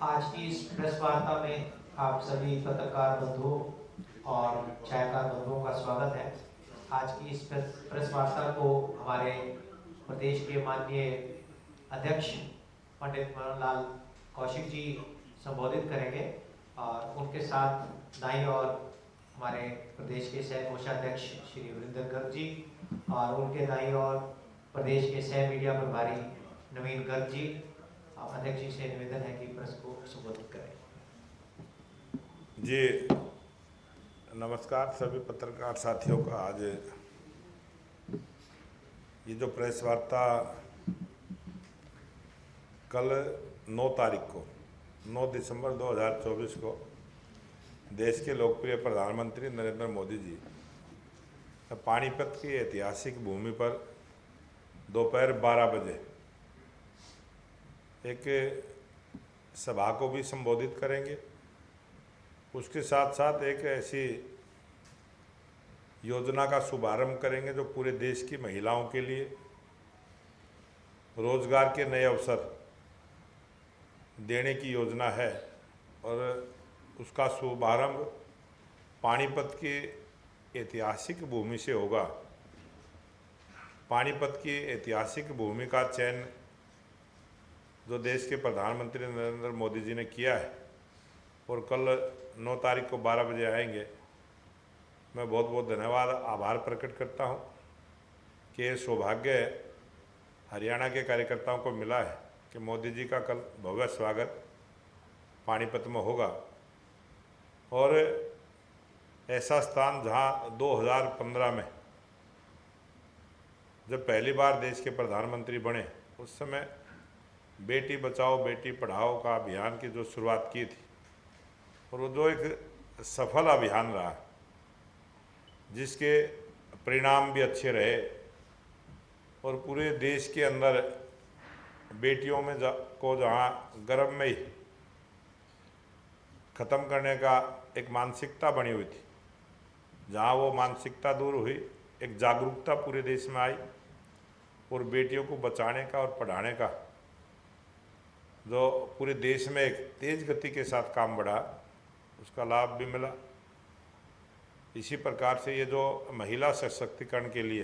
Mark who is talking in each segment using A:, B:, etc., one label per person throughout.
A: आज की इस प्रेस वार्ता में आप सभी पत्रकार बंधुओं और छायाकार बंधुओं का स्वागत है। आज की इस प्रेस वार्ता को हमारे प्रदेश के माननीय अध्यक्ष पंडित मनोहर लाल कौशिक जी संबोधित करेंगे और उनके साथ दाईं ओर हमारे प्रदेश के सह कोषाध्यक्ष श्री वीरेंद्र गर्ग जी और उनके दाईं ओर प्रदेश के सह मीडिया प्रभारी नवीन गर्ग जी। अध्यक्ष जी से निवेदन है कि प्रेस को संबोधित करें।
B: जी नमस्कार सभी पत्रकार साथियों का। आज ये जो प्रेस वार्ता कल 9 तारीख को 9 दिसंबर 2024 को देश के लोकप्रिय प्रधानमंत्री नरेंद्र मोदी जी पानीपत की ऐतिहासिक भूमि पर दोपहर 12 बजे एक सभा को भी संबोधित करेंगे। उसके साथ साथ एक ऐसी योजना का शुभारंभ करेंगे जो पूरे देश की महिलाओं के लिए रोजगार के नए अवसर देने की योजना है और उसका शुभारंभ पानीपत की ऐतिहासिक भूमि से होगा। पानीपत की ऐतिहासिक भूमि का चयन जो देश के प्रधानमंत्री नरेंद्र मोदी जी ने किया है और कल 9 तारीख को 12 बजे आएंगे। मैं बहुत बहुत धन्यवाद आभार प्रकट करता हूं कि ये सौभाग्य हरियाणा के कार्यकर्ताओं को मिला है कि मोदी जी का कल भव्य स्वागत पानीपत में होगा। और ऐसा स्थान जहां 2015 में जब पहली बार देश के प्रधानमंत्री बने उस समय बेटी बचाओ बेटी पढ़ाओ का अभियान की जो शुरुआत की थी और वो जो एक सफल अभियान रहा जिसके परिणाम भी अच्छे रहे और पूरे देश के अंदर बेटियों में को जहाँ गर्भ में ही ख़त्म करने का एक मानसिकता बनी हुई थी, जहाँ वो मानसिकता दूर हुई, एक जागरूकता पूरे देश में आई और बेटियों को बचाने का और पढ़ाने का जो पूरे देश में एक तेज गति के साथ काम बढ़ा उसका लाभ भी मिला। इसी प्रकार से ये जो महिला सशक्तिकरण के लिए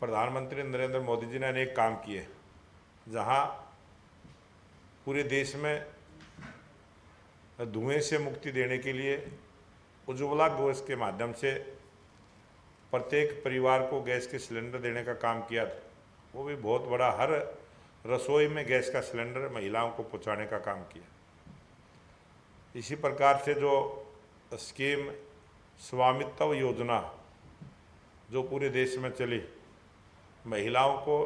B: प्रधानमंत्री नरेंद्र मोदी जी ने अनेक काम किए, जहाँ पूरे देश में धुएं से मुक्ति देने के लिए उज्ज्वला गैस के माध्यम से प्रत्येक परिवार को गैस के सिलेंडर देने का काम किया था। वो भी बहुत बड़ा, हर रसोई में गैस का सिलेंडर महिलाओं को पहुंचाने का काम किया। इसी प्रकार से जो स्कीम स्वामित्व योजना जो पूरे देश में चली, महिलाओं को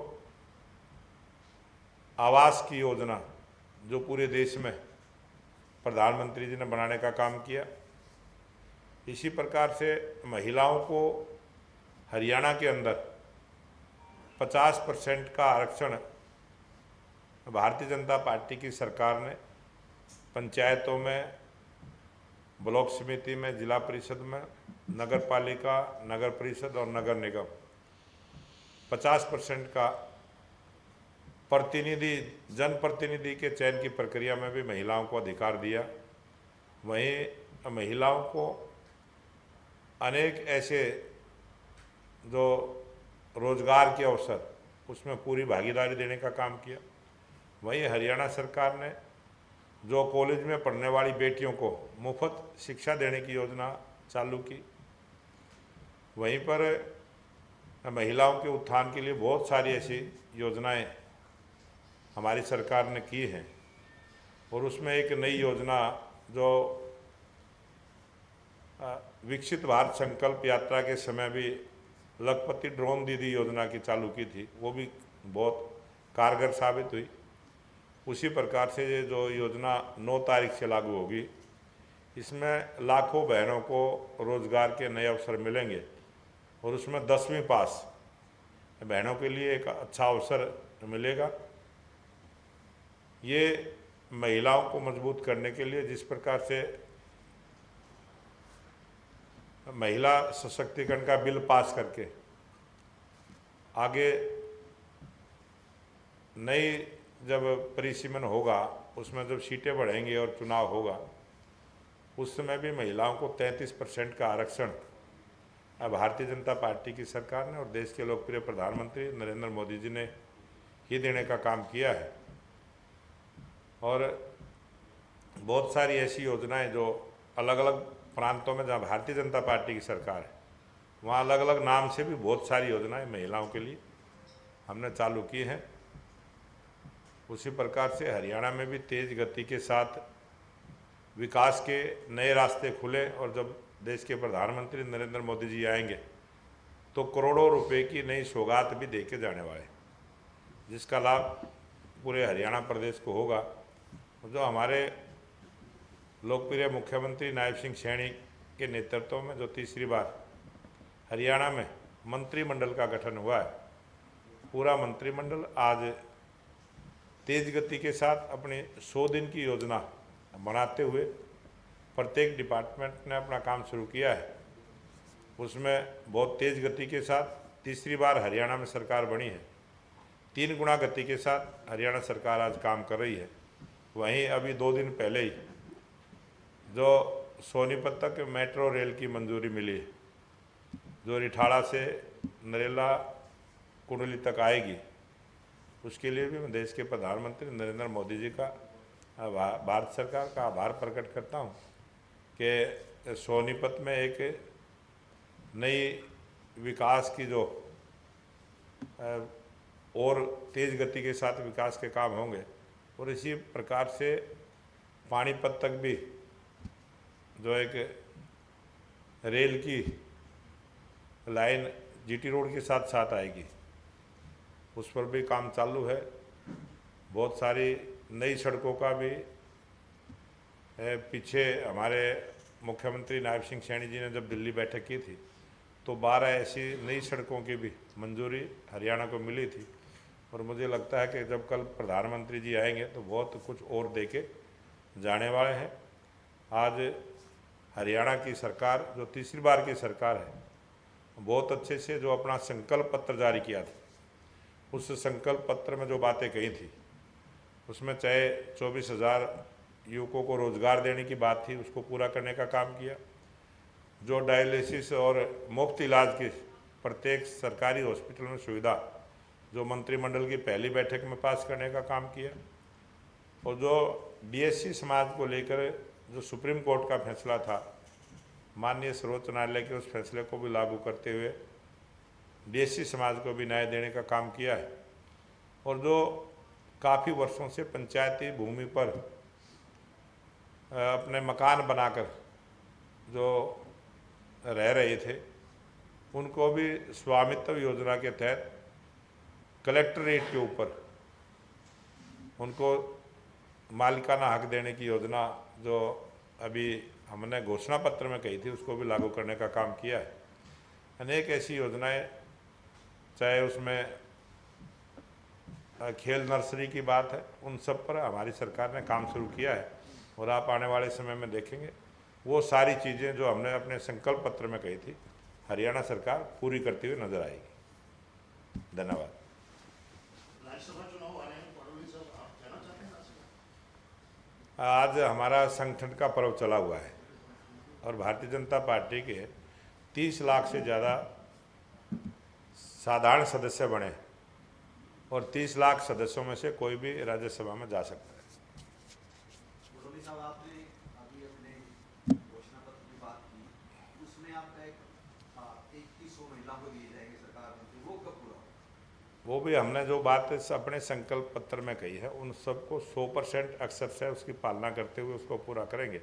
B: आवास की योजना जो पूरे देश में प्रधानमंत्री जी ने बनाने का काम किया। इसी प्रकार से महिलाओं को हरियाणा के अंदर 50% का आरक्षण भारतीय जनता पार्टी की सरकार ने पंचायतों में, ब्लॉक समिति में, जिला परिषद में, नगर पालिका, नगर परिषद और नगर निगम 50% का प्रतिनिधि, जनप्रतिनिधि के चयन की प्रक्रिया में भी महिलाओं को अधिकार दिया। वहीं महिलाओं को अनेक ऐसे जो रोजगार के अवसर उसमें पूरी भागीदारी देने का काम किया। वहीं हरियाणा सरकार ने जो कॉलेज में पढ़ने वाली बेटियों को मुफ्त शिक्षा देने की योजना चालू की। वहीं पर महिलाओं के उत्थान के लिए बहुत सारी ऐसी योजनाएं हमारी सरकार ने की हैं और उसमें एक नई योजना जो विकसित भारत संकल्प यात्रा के समय भी लखपति ड्रोन दीदी योजना की चालू की थी, वो भी बहुत कारगर साबित हुई। उसी प्रकार से ये जो योजना 9 तारीख से लागू होगी, इसमें लाखों बहनों को रोजगार के नए अवसर मिलेंगे और उसमें 10वीं पास बहनों के लिए एक अच्छा अवसर मिलेगा। ये महिलाओं को मजबूत करने के लिए जिस प्रकार से महिला सशक्तिकरण का बिल पास करके आगे नई जब परिसीमन होगा उसमें जब सीटें बढ़ेंगी और चुनाव होगा उस समय भी महिलाओं को 33% का आरक्षण भारतीय जनता पार्टी की सरकार ने और देश के लोकप्रिय प्रधानमंत्री नरेंद्र मोदी जी ने ही देने का काम किया है। और बहुत सारी ऐसी योजनाएं जो अलग अलग प्रांतों में जहाँ भारतीय जनता पार्टी की सरकार है वहाँ अलग अलग नाम से भी बहुत सारी योजनाएं महिलाओं के लिए हमने चालू की हैं। उसी प्रकार से हरियाणा में भी तेज गति के साथ विकास के नए रास्ते खुले और जब देश के प्रधानमंत्री नरेंद्र मोदी जी आएंगे तो करोड़ों रुपए की नई सौगात भी देके जाने वाले, जिसका लाभ पूरे हरियाणा प्रदेश को होगा। जो हमारे लोकप्रिय मुख्यमंत्री नायब सिंह सैनी के नेतृत्व में जो तीसरी बार हरियाणा में मंत्रिमंडल का गठन हुआ है, पूरा मंत्रिमंडल आज तेज गति के साथ अपनी 100 दिन की योजना बनाते हुए प्रत्येक डिपार्टमेंट ने अपना काम शुरू किया है। उसमें बहुत तेज गति के साथ तीसरी बार हरियाणा में सरकार बनी है, 3 गुना गति के साथ हरियाणा सरकार आज काम कर रही है। वहीं अभी 2 दिन पहले ही जो सोनीपत तक मेट्रो रेल की मंजूरी मिली है, जो रिठाड़ा से नरेला कुंडली तक आएगी, उसके लिए भी मैं देश के प्रधानमंत्री नरेंद्र मोदी जी का भारत सरकार का आभार प्रकट करता हूं कि सोनीपत में एक नई विकास की जो और तेज़ गति के साथ विकास के काम होंगे। और इसी प्रकार से पानीपत तक भी जो एक रेल की लाइन जीटी रोड के साथ साथ आएगी, उस पर भी काम चालू है। बहुत सारी नई सड़कों का भी पीछे हमारे मुख्यमंत्री नायब सिंह सैनी जी ने जब दिल्ली बैठक की थी तो 12 ऐसी नई सड़कों की भी मंजूरी हरियाणा को मिली थी। और मुझे लगता है कि जब कल प्रधानमंत्री जी आएंगे तो बहुत कुछ और देके जाने वाले हैं। आज हरियाणा की सरकार जो तीसरी बार की सरकार है, बहुत अच्छे से जो अपना संकल्प पत्र जारी किया था, उस संकल्प पत्र में जो बातें कही थी उसमें चाहे 24,000 युवकों को रोजगार देने की बात थी, उसको पूरा करने का काम किया। जो डायलिसिस और मुफ्त इलाज की प्रत्येक सरकारी हॉस्पिटल में सुविधा जो मंत्रिमंडल की पहली बैठक में पास करने का काम किया। और जो बीएससी समाज को लेकर जो सुप्रीम कोर्ट का फैसला था, माननीय सर्वोच्च न्यायालय के उस फैसले को भी लागू करते हुए बीएससी समाज को भी न्याय देने का काम किया है। और जो काफ़ी वर्षों से पंचायती भूमि पर अपने मकान बनाकर जो रह रहे थे उनको भी स्वामित्व योजना के तहत कलेक्ट्रेट के ऊपर उनको मालिकाना हक देने की योजना जो अभी हमने घोषणा पत्र में कही थी उसको भी लागू करने का काम किया है। अनेक ऐसी योजनाएं, चाहे उसमें खेल नर्सरी की बात है, उन सब पर हमारी सरकार ने काम शुरू किया है। और आप आने वाले समय में देखेंगे वो सारी चीज़ें जो हमने अपने संकल्प पत्र में कही थी हरियाणा सरकार पूरी करती हुई नजर आएगी। धन्यवाद।
C: राज्यसभा चुनाव आ रहे हैं, पड़ोली साहब, आप कहना चाहते हैं?
B: आज हमारा संगठन का पर्व चला हुआ है और भारतीय जनता पार्टी के 30 लाख से ज़्यादा साधारण सदस्य बने और 30 लाख सदस्यों में से कोई भी राज्यसभा में जा सकता है।
D: पड़ोली साहब, आपने अभी अपने घोषणा पत्र की बात की, उसमें आपका एक 2100 महिला को दिए जाएंगे सरकार में, वो कब पूरा होगा?
B: वो भी हमने जो बात अपने संकल्प पत्र में कही है उन सबको 100% अक्षर से उसकी पालना करते हुए उसको पूरा करेंगे।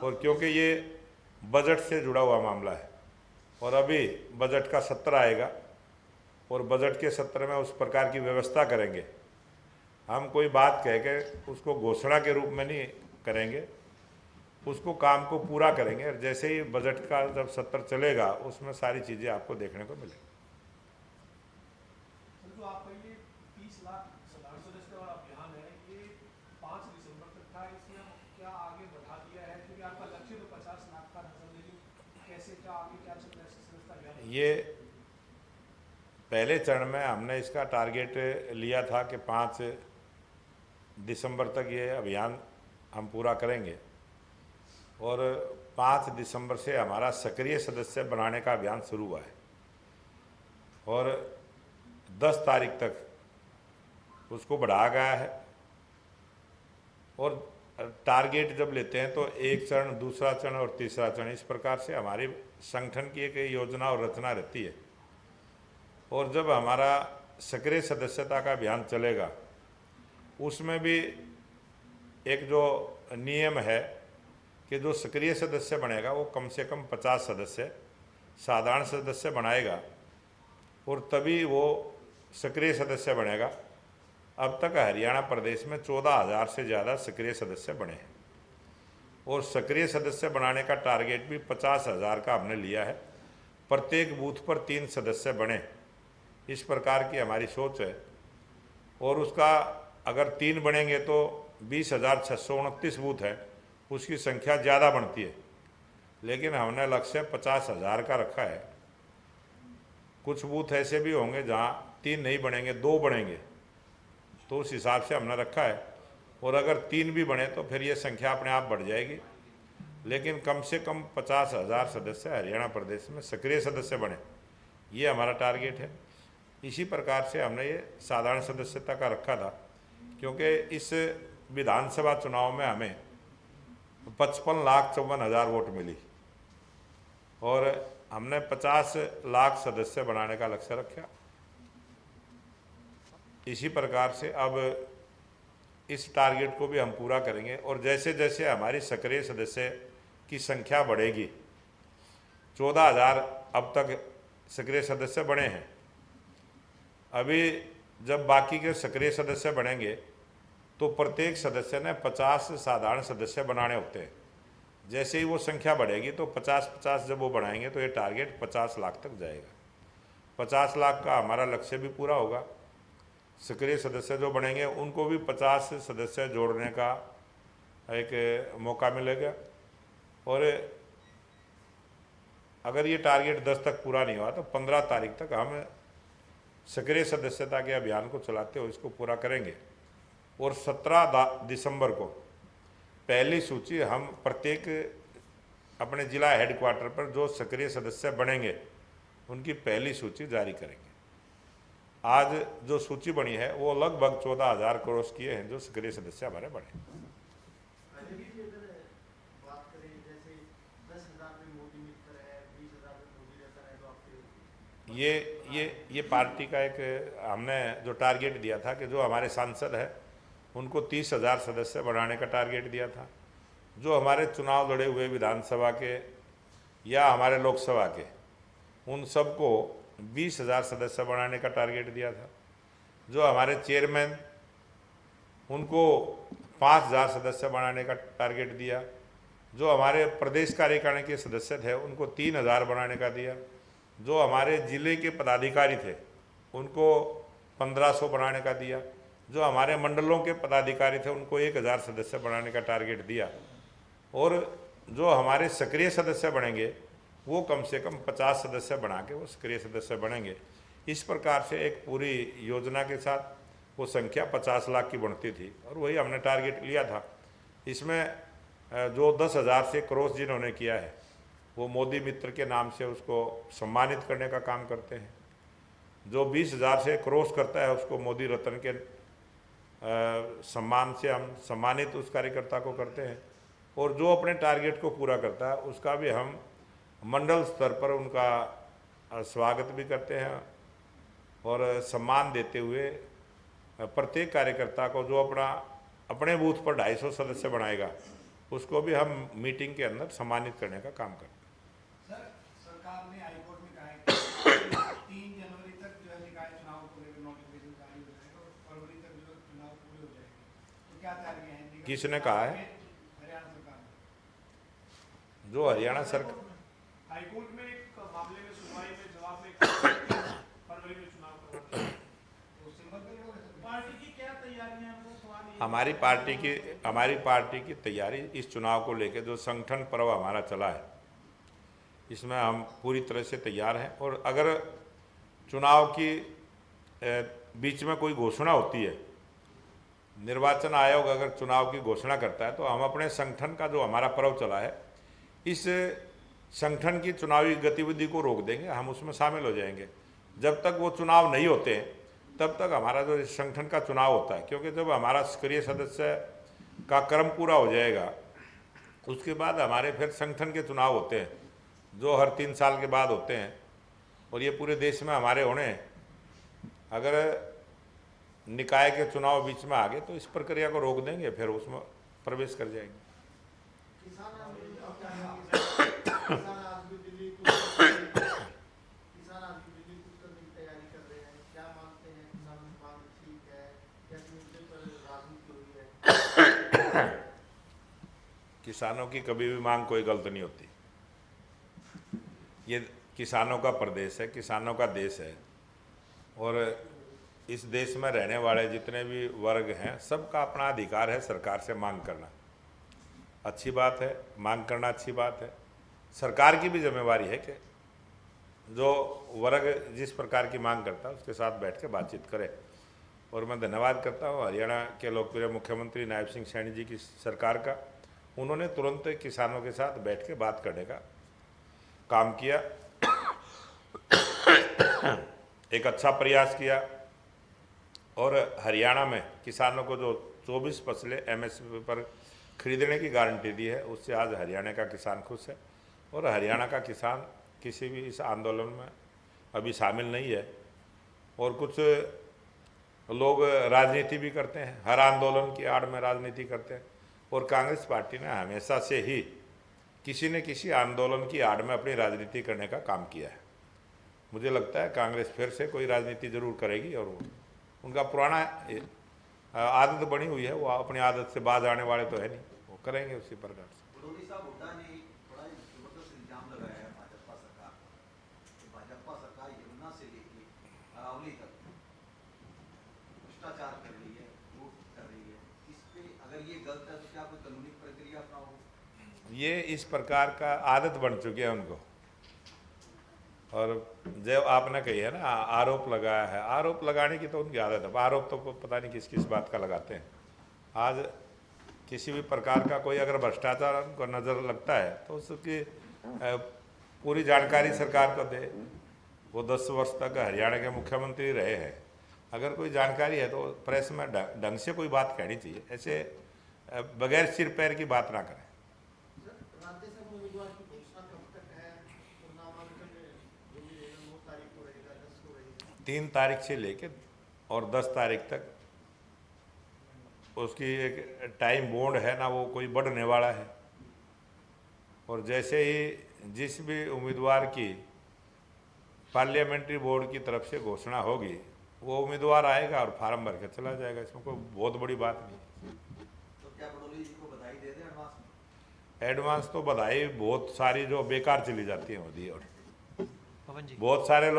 B: और क्योंकि ये बजट से जुड़ा हुआ मामला है और अभी बजट का सत्र आएगा और बजट के सत्र में उस प्रकार की व्यवस्था करेंगे। हम कोई बात कह के उसको घोषणा के रूप में नहीं करेंगे, उसको काम को पूरा करेंगे। और जैसे ही बजट का जब सत्र चलेगा उसमें सारी चीज़ें आपको देखने को मिलेंगी।
E: तो आपका ये 30 लाख साधारण सदस्य वाला अभियान है, ये 5 दिसंबर तक था, इसमें क्या आगे बढ़ा दिया है? क्योंकि आपका लक्ष्य तो 50 लाख का था, लेकिन कैसे, क्या आगे क्या चल रहा है सदस्यता अभियान?
B: ये पहले चरण में हमने इसका टारगेट लिया था कि 5 दिसंबर तक ये अभियान हम पूरा करेंगे और 5 दिसंबर से हमारा सक्रिय सदस्य बनाने का अभियान शुरू हुआ है और 10 तारीख तक उसको बढ़ाया गया है। और टारगेट जब लेते हैं तो एक चरण, दूसरा चरण और तीसरा चरण, इस प्रकार से हमारे संगठन की एक योजना और रचना रहती है। और जब हमारा सक्रिय सदस्यता का अभियान चलेगा उसमें भी एक जो नियम है कि जो सक्रिय सदस्य बनेगा वो कम से कम 50 सदस्य साधारण सदस्य बनाएगा और तभी वो सक्रिय सदस्य बनेगा। अब तक हरियाणा प्रदेश में 14,000 से ज़्यादा सक्रिय सदस्य बने हैं और सक्रिय सदस्य बनाने का टारगेट भी 50,000 का हमने लिया है। प्रत्येक बूथ पर 3 सदस्य बने, इस प्रकार की हमारी सोच है। और उसका अगर 3 बनेंगे तो 20,629 बूथ है, उसकी संख्या ज़्यादा बनती है, लेकिन हमने लक्ष्य 50,000 का रखा है। कुछ बूथ ऐसे भी होंगे जहाँ 3 नहीं बनेंगे, 2 बनेंगे, तो उस हिसाब से हमने रखा है। और अगर 3 भी बने तो फिर ये संख्या अपने आप बढ़ जाएगी, लेकिन कम से कम 50,000 सदस्य हरियाणा प्रदेश में सक्रिय सदस्य बने, ये हमारा टारगेट है। इसी प्रकार से हमने ये साधारण सदस्यता का रखा था, क्योंकि इस विधानसभा चुनाव में हमें 55,54,000 वोट मिली और हमने 50 लाख सदस्य बनाने का लक्ष्य रखा। इसी प्रकार से अब इस टारगेट को भी हम पूरा करेंगे और जैसे जैसे हमारी सक्रिय सदस्य की संख्या बढ़ेगी, 14,000 अब तक सक्रिय सदस्य बने हैं। अभी जब बाकी के सक्रिय सदस्य बनेंगे तो प्रत्येक सदस्य ने 50 साधारण सदस्य बनाने होते हैं। जैसे ही वो संख्या बढ़ेगी तो 50-50 जब वो बढ़ाएंगे तो ये टारगेट 50 लाख तक जाएगा। 50 लाख का हमारा लक्ष्य भी पूरा होगा। सक्रिय सदस्य जो बनेंगे उनको भी 50 सदस्य जोड़ने का एक मौका मिलेगा। और अगर ये टारगेट 10 तक पूरा नहीं हुआ तो 15 तारीख तक हम सक्रिय सदस्यता के अभियान को चलाते हुए इसको पूरा करेंगे। और 17 दिसंबर को पहली सूची हम प्रत्येक अपने जिला हेडक्वार्टर पर जो सक्रिय सदस्य बनेंगे उनकी पहली सूची जारी करेंगे। आज जो सूची बनी है वो लगभग 14,000 क्रॉस किए हैं जो सक्रिय सदस्य हमारे बने।
C: बात करें जैसे 10,000 में मोदी मित्र है, 20,000 में मोदी रहता है, तो आपके
B: ये पार्टी का एक हमने जो टारगेट दिया था कि जो हमारे सांसद है उनको 30,000 सदस्य बढ़ाने का टारगेट दिया था। जो हमारे चुनाव लड़े हुए विधानसभा के या हमारे लोकसभा के उन सबको 20,000 सदस्य बढ़ाने का टारगेट दिया था। जो हमारे चेयरमैन उनको 5,000 सदस्य बढ़ाने का टारगेट दिया। जो हमारे प्रदेश कार्यकारिणी के सदस्य थे उनको 3,000 बढ़ाने का दिया। जो हमारे जिले के पदाधिकारी थे उनको 1,500 बढ़ाने का दिया। जो हमारे मंडलों के पदाधिकारी थे उनको 1,000 सदस्य बढ़ाने का टारगेट दिया। और जो हमारे सक्रिय सदस्य बनेंगे वो कम से कम 50 सदस्य बना के वो सक्रिय सदस्य बनेंगे। इस प्रकार से एक पूरी योजना के साथ वो संख्या 50 लाख की बढ़ती थी और वही हमने टारगेट लिया था। इसमें जो 10,000 से क्रॉस जिन्होंने किया है वो मोदी मित्र के नाम से उसको सम्मानित करने का काम करते हैं। जो 20,000 से क्रॉस करता है उसको मोदी रत्न के सम्मान से हम सम्मानित उस कार्यकर्ता को करते हैं। और जो अपने टारगेट को पूरा करता है उसका भी हम मंडल स्तर पर उनका स्वागत भी करते हैं और सम्मान देते हुए प्रत्येक कार्यकर्ता को जो अपने बूथ पर 250 सदस्य बनाएगा उसको भी हम मीटिंग के अंदर सम्मानित करने का काम करते हैं।
E: सर, सरकार ने हाईकोर्ट में कहा है कि 3 जनवरी तक जो है निकाय चुनाव को लेकर नोटिफिकेशन जारी हो जाएगा और फरवरी तक जो चुनाव पूरे हो जाएंगे, तो क्या तैयारियां हैं?
B: किसने कहा है?
E: हरियाणा सरकार ने।
B: जो हरियाणा सरकार
E: हाईकोर्ट में एक मामले में सुनवाई में जवाब में फरवरी में चुनाव करवाते हैं, तो सिंबल पे लोग पार्टी की क्या तैयारियां हैं? सवाल ये
B: हमारी पार्टी की तैयारी इस चुनाव को लेकर जो संगठन पर्व हमारा चला है इसमें हम पूरी तरह से तैयार हैं। और अगर चुनाव की बीच में कोई घोषणा होती है निर्वाचन आयोग अगर चुनाव की घोषणा करता है तो हम अपने संगठन का जो हमारा पर्व चला है, इस संगठन की चुनावी गतिविधि को रोक देंगे, हम उसमें शामिल हो जाएंगे। जब तक वो चुनाव नहीं होते हैं तब तक हमारा जो संगठन का चुनाव होता है, क्योंकि जब हमारा सक्रिय सदस्य का क्रम पूरा हो जाएगा उसके बाद हमारे फिर संगठन के चुनाव होते हैं जो हर 3 साल के बाद होते हैं, और ये पूरे देश में हमारे होने हैं। अगर निकाय के चुनाव बीच में आ गए तो इस प्रक्रिया को रोक देंगे, फिर उसमें प्रवेश कर जाएंगे।
C: किसान आज भी दिल्ली कूच करने की तैयारी कर रहे हैं। क्या मानते हैं, किसानों की मांग ठीक है या मुद्दे पर राजनीति हो रही है?
B: किसानों की कभी भी मांग कोई गलत नहीं होती। ये किसानों का प्रदेश है, किसानों का देश है, और इस देश में रहने वाले जितने भी वर्ग हैं सबका अपना अधिकार है सरकार से मांग करना। अच्छी बात है, मांग करना अच्छी बात है। सरकार की भी जिम्मेवारी है कि जो वर्ग जिस प्रकार की मांग करता है उसके साथ बैठ के बातचीत करे। और मैं धन्यवाद करता हूँ हरियाणा के लोकप्रिय मुख्यमंत्री नायब सिंह सैनी जी की सरकार का। उन्होंने तुरंत किसानों के साथ बैठ के बात करने का काम किया, एक अच्छा प्रयास किया, और हरियाणा में किसानों को जो 24 फसलें MSP पर खरीदने की गारंटी दी है उससे आज हरियाणा का किसान खुश है। और हरियाणा का किसान किसी भी इस आंदोलन में अभी शामिल नहीं है। और कुछ लोग राजनीति भी करते हैं, हर आंदोलन की आड़ में राजनीति करते हैं, और कांग्रेस पार्टी ने हमेशा से ही किसी न किसी आंदोलन की आड़ में अपनी राजनीति करने का काम किया है। मुझे लगता है कांग्रेस फिर से कोई राजनीति जरूर करेगी, और उनका पुराना आदत बनी हुई है, वो अपनी आदत से बाज आने वाले तो है नहीं, वो करेंगे उसी प्रकार से।
D: बड़ौनी साहब, हुड्डा ने बड़ा जबरदस्त इल्जाम लगाया है भाजपा सरकार पर कि भाजपा सरकार यमुना से लेके अरावली तक भ्रष्टाचार कर रही है, लूट कर रही है। इस पे अगर ये गलत है तो क्या कोई कानूनी प्रक्रिया अपनाओगे?
B: ये इस प्रकार का आदत बन चुकी है उनको। और जब आपने कही है ना आरोप लगाया है, आरोप लगाने की तो उनकी आदत है। आरोप तो पता नहीं किस किस बात का लगाते हैं। आज किसी भी प्रकार का कोई अगर भ्रष्टाचार उनको नज़र लगता है तो उसकी पूरी जानकारी सरकार को दे। वो 10 वर्ष तक हरियाणा के मुख्यमंत्री रहे हैं, अगर कोई जानकारी है तो प्रेस में ढंग से कोई बात कहनी चाहिए, ऐसे बगैर सिर पैर की बात ना करें।
C: राज्यसभा उम्मीदवार की घोषणा कब तक है और नामांकन जो भी रहेगा 9 तारीख को रहेगा, 10 को रहेगा?
B: 3 तारीख से लेके और 10 तारीख तक उसकी एक टाइम बॉन्ड है ना, वो कोई बढ़ने वाला है। और जैसे ही जिस भी उम्मीदवार की पार्लियामेंट्री बोर्ड की तरफ से घोषणा होगी वो उम्मीदवार आएगा और फार्म भर के चला जाएगा। इसमें कोई बहुत बड़ी बात नहीं।
D: तो क्या बड़ौनी जी को बधाई दे दें एडवांस में?
B: एडवांस तो बधाई बहुत सारी जो बेकार चली जाती है होती है, और
A: पवन जी,
B: बहुत सारे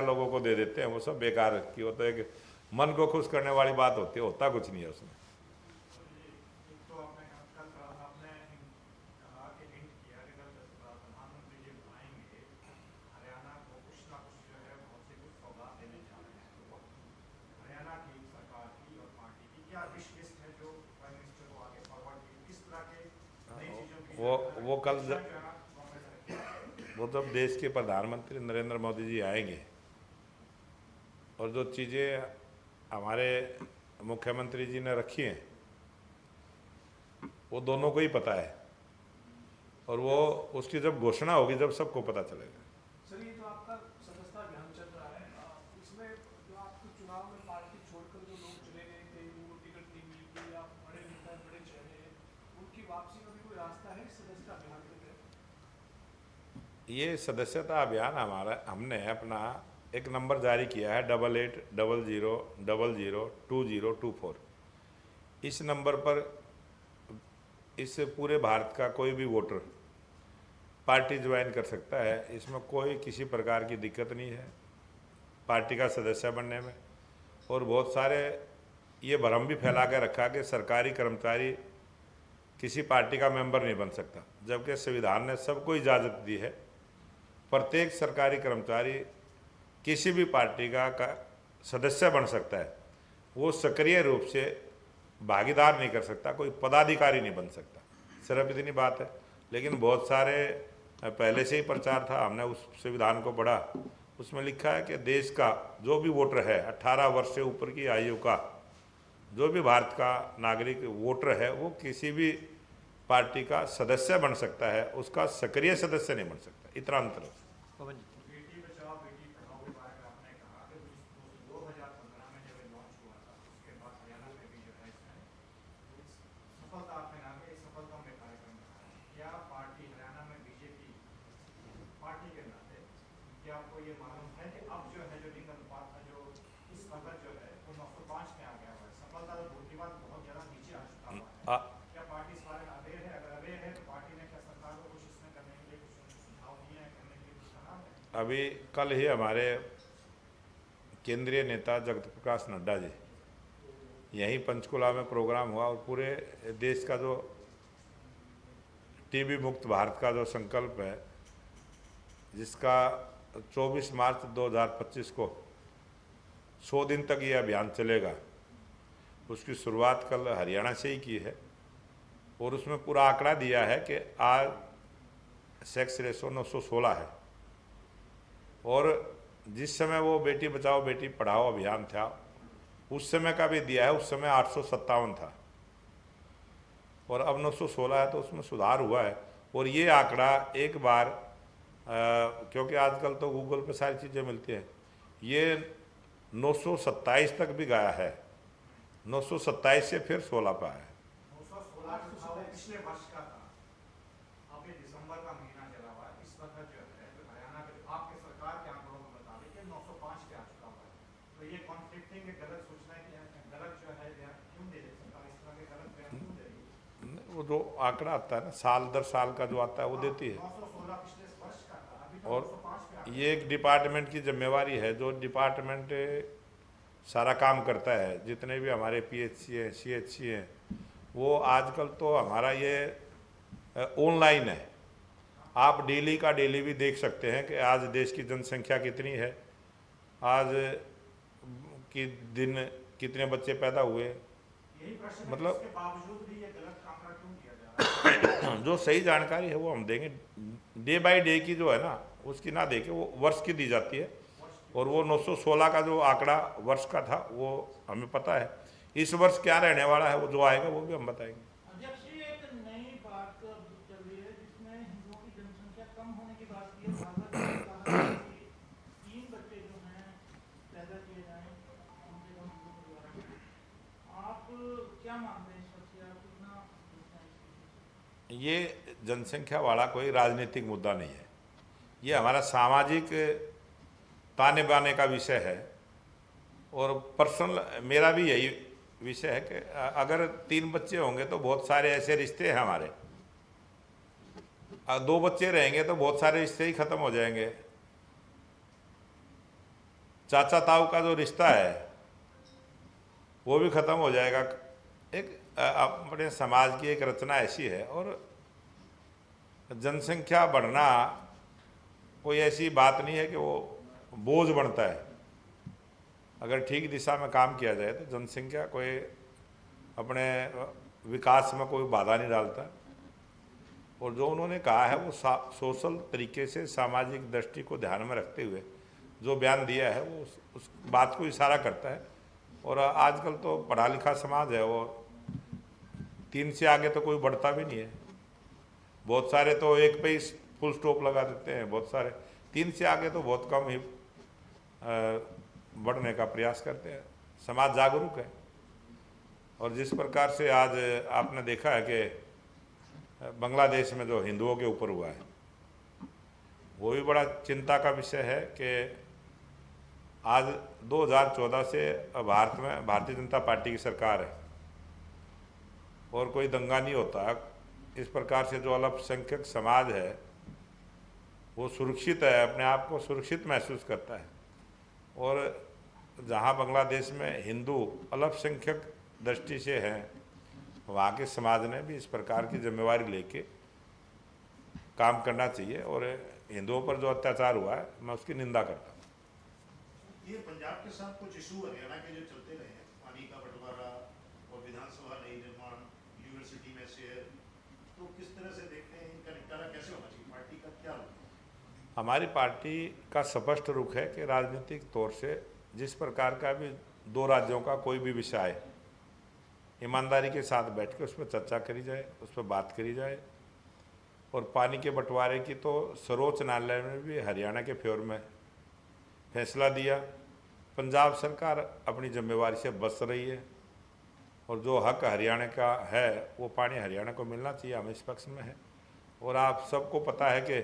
B: लोगों को दे देते हैं, वो सब बेकार की। वो तो एक मन को खुश करने वाली बात होती है, होता कुछ नहीं है उसमें।
E: तो आपने कहा कि हिंट किया कि अगर प्रधानमंत्री जी आएंगे हरियाणा को कुछ ना कुछ जो है बहुत से कुछ सौगात देने जा रहे हैं, तो हरियाणा की सरकार की और पार्टी की क्या विश लिस्ट है जो प्राइम मिनिस्टर को आगे फॉरवर्ड की, किस तरह के नई चीजों की
B: वो कल वो जब देश के प्रधानमंत्री नरेंद्र मोदी जी आएंगे और जो चीज़ें हमारे मुख्यमंत्री जी ने रखी हैं वो दोनों को ही पता है, और वो उसकी जब घोषणा होगी जब सबको पता चलेगा।
E: सर, ये जो आपका सदस्यता अभियान चल रहा है, इसमें जो आपके चुनाव में पार्टी छोड़कर जो लोग चले गए थे, उनको टिकट नहीं मिली थी, या बड़े नेता बड़े चेहरे हैं, उनकी वापसी का भी कोई रास्ता है सदस्यता अभियान के तहत?
B: ये सदस्यता अभियान हमने अपना एक नंबर जारी किया है 8800002024। इस नंबर पर इस पूरे भारत का कोई भी वोटर पार्टी ज्वाइन कर सकता है। इसमें कोई किसी प्रकार की दिक्कत नहीं है पार्टी का सदस्य बनने में। और बहुत सारे ये भ्रम भी फैला के रखा कि सरकारी कर्मचारी किसी पार्टी का मेंबर नहीं बन सकता, जबकि संविधान ने सबको इजाज़त दी है। प्रत्येक सरकारी कर्मचारी किसी भी पार्टी का सदस्य बन सकता है। वो सक्रिय रूप से भागीदार नहीं कर सकता, कोई पदाधिकारी नहीं बन सकता, सिर्फ इतनी बात है। लेकिन बहुत सारे पहले से ही प्रचार था, हमने उस संविधान को पढ़ा, उसमें लिखा है कि देश का जो भी वोटर है, 18 वर्ष से ऊपर की आयु का जो भी भारत का नागरिक वोटर है, वो किसी भी पार्टी का सदस्य बन सकता है, उसका सक्रिय सदस्य नहीं बन सकता। इतना अंतर है।
A: पवन जी।
E: बेटी बचाओ बेटी पढ़ाओ के बारे में आपने कहा कि 2015 में जब ये लॉन्च हुआ था, उसके बाद हरियाणा में भी जो है इसमें सफलता आपने कहा कि सफलता में कार्यक्रम रहा है। क्या पार्टी हरियाणा में बीजेपी पार्टी के नाते क्या आपको ये मालूम है कि अब जो है जो लिंग अनुपात का जो इस वक्त जो है वो 905 में आ गया हुआ है, सफलता तो दूर की बात बहुत ज़्यादा नीचे आ चुका हुआ है। क्या पार्टी इस बारे में अवेयर है? अगर अवेयर है तो पार्टी ने क्या सरकार को कुछ इसमें करने के लिए कुछ सुझाव दिए हैं, करने के लिए कुछ कहा है?
B: अभी कल ही हमारे केंद्रीय नेता जगत प्रकाश नड्डा जी यहीं पंचकुला में प्रोग्राम हुआ, और पूरे देश का जो टीबी मुक्त भारत का जो संकल्प है, जिसका 24 मार्च 2025 को 100 दिन तक ये अभियान चलेगा, उसकी शुरुआत कल हरियाणा से ही की है। और उसमें पूरा आंकड़ा दिया है कि आज सेक्स रेशो 916 है, और जिस समय वो बेटी बचाओ बेटी पढ़ाओ अभियान था, उस समय का भी दिया है, उस समय 857 था, और अब 916 है, तो उसमें सुधार हुआ है। और ये आंकड़ा एक बार क्योंकि आजकल तो गूगल पे सारी चीज़ें मिलती हैं, ये 927 तक भी गया है, 927 से फिर 16 पे आया है।
E: 916 जो था वो पिछले वर्ष का था, अब ये दिसंबर का महीना चला हुआ है, इस वक्त जो है जो हरियाणा के आपके सरकार के आंकड़ों के मुताबिक 905 पे आ चुका हुआ है। तो ये कॉन्फ्लिक्टिंग है, गलत सूचना है कि गलत जो है बयान क्यों दे रही सरकार, इस तरह के गलत बयान क्यों दे रही है?
B: वो जो आंकड़ा आता है ना, साल दर साल का जो आता है, वो देती है।
E: 916 पिछले वर्ष का था, अभी तो
B: और
E: 905 पे आ गया।
B: ये एक डिपार्टमेंट की जिम्मेवारी है, जो डिपार्टमेंट सारा काम करता है, जितने भी हमारे पीएचसी हैं, सीएचसी हैं, वो आजकल तो हमारा ये ऑनलाइन है, आप डेली का डेली भी देख सकते हैं कि आज देश की जनसंख्या कितनी है, आज की दिन कितने बच्चे पैदा हुए।
E: यही प्रश्न है,
B: मतलब
E: इसके बावजूद भी ये गलत आंकड़ा क्यों दिया जा रहा है?
B: जो सही जानकारी है वो हम देंगे, डे बाय डे की जो है ना, उसकी ना देके वो वर्ष की दी जाती है, और वो 916 का जो आंकड़ा वर्ष का था वो हमें पता है। इस वर्ष क्या रहने वाला है, वो जो आएगा वो भी हम बताएंगे।
F: अध्यक्ष जी, एक नई बात चल रही है जिसमें हिंदुओं की जनसंख्या कम होने की बात की है। भारत ने कहा है कि 3 बच्चे जो हैं पैदा किए जाएं कम से कम हिंदुओं के द्वारा। आप क्या मानते हैं इस पर से, आप कितना सोचते हैं इस विषय से?
B: ये जनसंख्या वाला कोई राजनीतिक मुद्दा नहीं है, ये हमारा सामाजिक ताने बाने का विषय है, और पर्सनल मेरा भी यही विषय है कि अगर 3 बच्चे होंगे तो बहुत सारे ऐसे रिश्ते हैं हमारे, 2 बच्चे रहेंगे तो बहुत सारे रिश्ते ही खत्म हो जाएंगे। चाचा ताऊ का जो रिश्ता है वो भी खत्म हो जाएगा। एक अपने समाज की एक रचना ऐसी है, और जनसंख्या बढ़ना कोई ऐसी बात नहीं है कि वो बोझ बनता है। अगर ठीक दिशा में काम किया जाए तो जनसंख्या कोई अपने विकास में कोई बाधा नहीं डालता। और जो उन्होंने कहा है वो सोशल तरीके से सामाजिक दृष्टि को ध्यान में रखते हुए जो बयान दिया है वो उस बात को इशारा करता है। और आजकल तो पढ़ा लिखा समाज है, और 3 से आगे तो कोई बढ़ता भी नहीं है। बहुत सारे तो 1 पे ही फुल स्टॉप लगा देते हैं, बहुत सारे 3 से आगे तो बहुत कम ही बढ़ने का प्रयास करते हैं। समाज जागरूक है, और जिस प्रकार से आज आपने देखा है कि बांग्लादेश में जो हिंदुओं के ऊपर हुआ है, वो भी बड़ा चिंता का विषय है कि आज 2014 से भारत में भारतीय जनता पार्टी की सरकार है, और कोई दंगा नहीं होता। इस प्रकार से जो अल्पसंख्यक समाज है वो सुरक्षित है, अपने आप को सुरक्षित महसूस करता है। और जहाँ बांग्लादेश में हिंदू अल्पसंख्यक दृष्टि से हैं, वहाँ के समाज ने भी इस प्रकार की जिम्मेवारी लेके काम करना चाहिए। और हिंदुओं पर जो अत्याचार हुआ है मैं उसकी निंदा करता हूँ।
G: ये पंजाब के साथ कुछ इशू हरियाणा के जो चलते रहे हैं, पानी का बंटवारा और विधानसभा नई निर्माण यूनिवर्सिटी में से है, तो किस तरह से देखते हैं, इनका निपटारा कैसे होना चाहिए, पार्टी का क्या रुख है?
B: हमारी पार्टी का स्पष्ट रुख है कि राजनीतिक तौर से जिस प्रकार का भी दो राज्यों का कोई भी विषय आए, ईमानदारी के साथ बैठ के उस पर चर्चा करी जाए, उस पर बात करी जाए। और पानी के बंटवारे की तो सर्वोच्च न्यायालय ने भी हरियाणा के फेवर में फैसला दिया। पंजाब सरकार अपनी जिम्मेवारी से बच रही है और जो हक हरियाणा का है वो पानी हरियाणा को मिलना चाहिए, हम इस पक्ष में है। और आप सबको पता है कि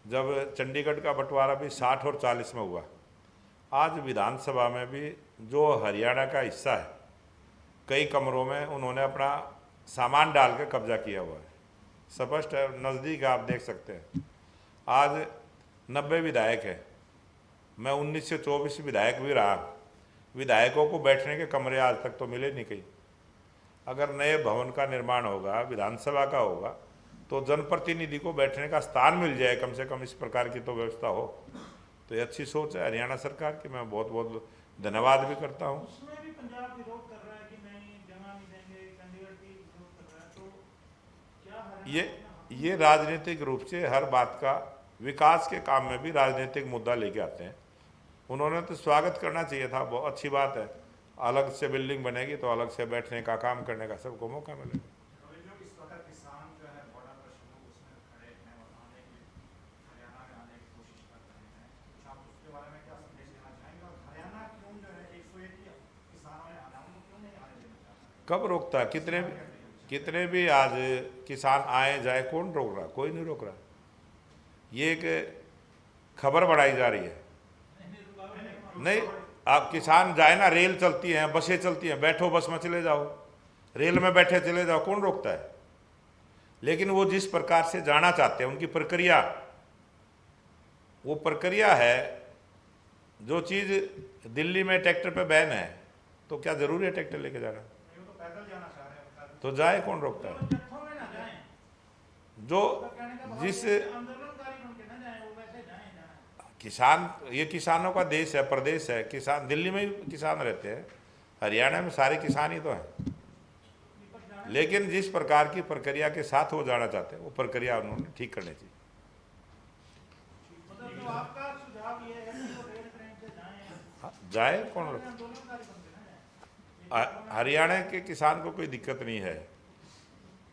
B: जब चंडीगढ़ का बंटवारा भी 60 और 40 में हुआ, आज विधानसभा में भी जो हरियाणा का हिस्सा है कई कमरों में उन्होंने अपना सामान डाल के कब्जा किया हुआ है। स्पष्ट है, नज़दीक आप देख सकते हैं। आज 90 विधायक है, मैं 19 से 24 विधायक भी रहा, विधायकों को बैठने के कमरे आज तक तो मिले नहीं कहीं। अगर नए भवन का निर्माण होगा, विधानसभा का होगा, तो जनप्रतिनिधि को बैठने का स्थान मिल जाए, कम से कम इस प्रकार की तो व्यवस्था हो। तो ये अच्छी सोच है हरियाणा सरकार की, मैं बहुत बहुत धन्यवाद भी करता हूँ।
F: उसमें भी पंजाब विरोध कर रहा है कि नहीं जगह नहीं देंगे, चंडीगढ़ भी विरोध कर रहा है, तो क्या हरियाणा
B: ये राजनीतिक रूप से हर बात का विकास के काम में भी राजनीतिक मुद्दा लेके आते हैं। उन्होंने तो स्वागत करना चाहिए था, बहुत अच्छी बात है। अलग से बिल्डिंग बनेगी तो अलग से बैठने का, काम करने का सबको मौका मिलेगा।
H: इस वक्त किसान जो है बॉर्डर पर शुरू उसमें खड़े हैं और आने की हरियाणा में आने की कोशिश कर रहे हैं, कुछ आप उसके बारे में क्या संदेश देना चाहेंगे? और हरियाणा क्यों जो है 101 किसानों ने आना, उनको क्यों नहीं आने देना चाहता?
B: कब रोकता है? कितने भी आज किसान आए जाए, कौन रोक रहा? कोई नहीं रोक रहा। ये एक खबर बढ़ाई जा रही है। नहीं, आप किसान जाए ना, रेल चलती हैं, बसें चलती हैं, बैठो बस में चले जाओ, रेल में बैठे चले जाओ, कौन रोकता है? लेकिन वो जिस प्रकार से जाना चाहते हैं, उनकी प्रक्रिया, वो प्रक्रिया है। जो चीज़ दिल्ली में ट्रैक्टर पे बैन है, तो क्या जरूरी है ट्रैक्टर लेके जाना?
H: वो तो पैदल जाना चाह रहे हैं,
B: तो जाए, कौन रोकता है?
F: जत्थों में ना जाएं,
B: जो
F: कहने का भाव
B: जिस
F: है कि आंदोलनकारी बन के ना जाएं, वो वैसे जाएं जाएं।
B: किसान, ये किसानों का देश है, प्रदेश है। किसान दिल्ली में ही किसान रहते हैं, हरियाणा में सारे किसान ही तो हैं। लेकिन जिस प्रकार की प्रक्रिया के साथ वो जाना चाहते हैं, वो प्रक्रिया उन्होंने ठीक करनी चाहिए।
F: मतलब तो आपका सुझाव ये है कि वो रेल ट्रेन से जाएं,
B: हाँ, जाए, कौन रोकता है?
F: आंदोलनकारी बन के ना जाएं।
B: हरियाणा के किसान को कोई दिक्कत नहीं है।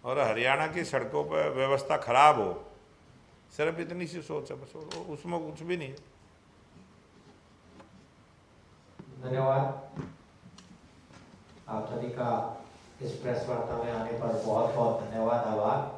B: और हरियाणा की सड़कों पर व्यवस्था खराब हो, सिर्फ इतनी सी सोच है बस, उसमें कुछ भी नहीं है।
A: धन्यवाद। आप सभी का इस प्रेस वार्ता में आने पर बहुत बहुत धन्यवाद, आभार।